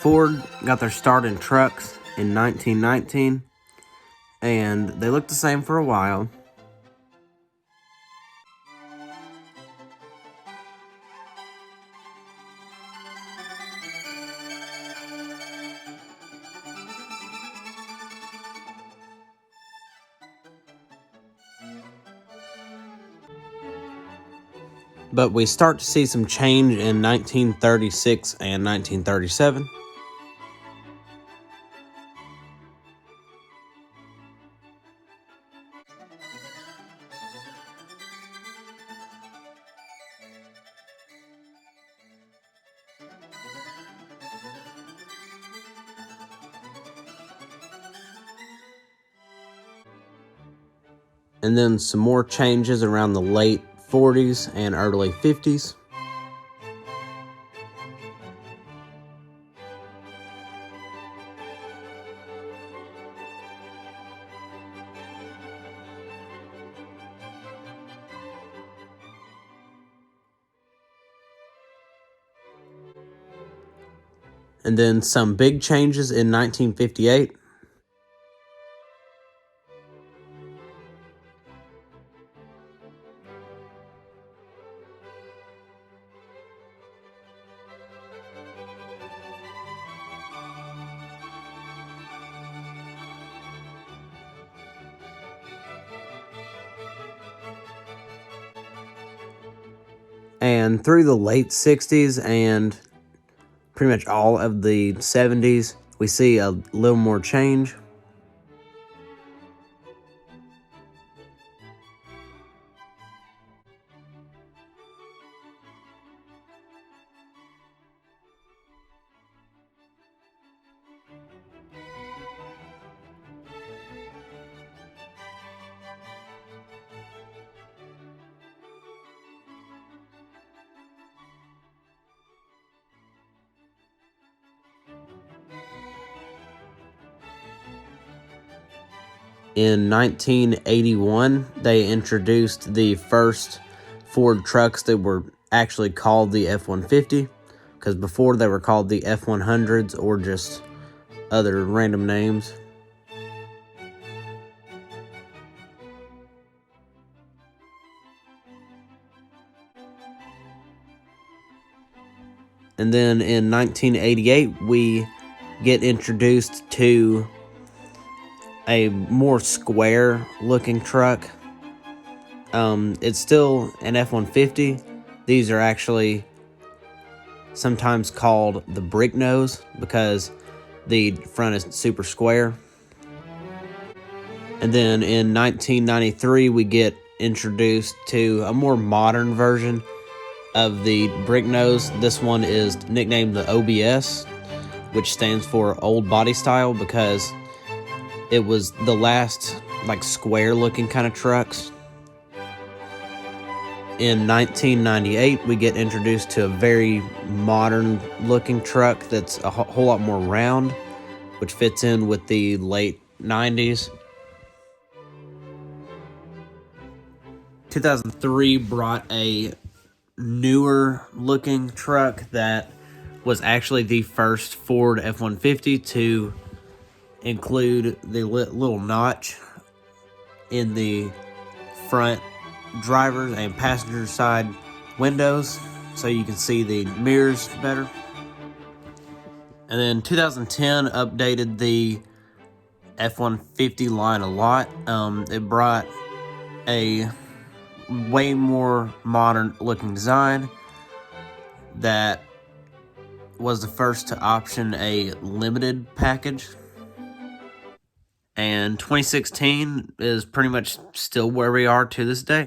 Ford got their start in trucks in 1919, and they looked the same for a while. But we start to see some change in 1936 and 1937. And then some more changes around the late 40s and early 50s. And then some big changes in 1958. And through the late 60s and pretty much all of the 70s, we see a little more change. In 1981, they introduced the first Ford trucks that were actually called the F-150, because before they were called the F-100s or just other random names. And then in 1988, we get introduced to a more square looking truck. It's still an F-150. These are actually sometimes called the brick nose because the front is super square. And then in 1993, we get introduced to a more modern version of the brick nose. This one is nicknamed the OBS, which stands for Old Body Style, because it was the last like square looking kind of trucks. In 1998, we get introduced to a very modern looking truck that's a whole lot more round, which fits in with the late 90s. 2003 brought a newer looking truck that was actually the first Ford F-150 to include the little notch in the front driver's and passenger side windows so you can see the mirrors better. And then 2010 updated the F-150 line a lot. It brought a way more modern looking design that was the first to option a limited package. And 2016 is pretty much still where we are to this day.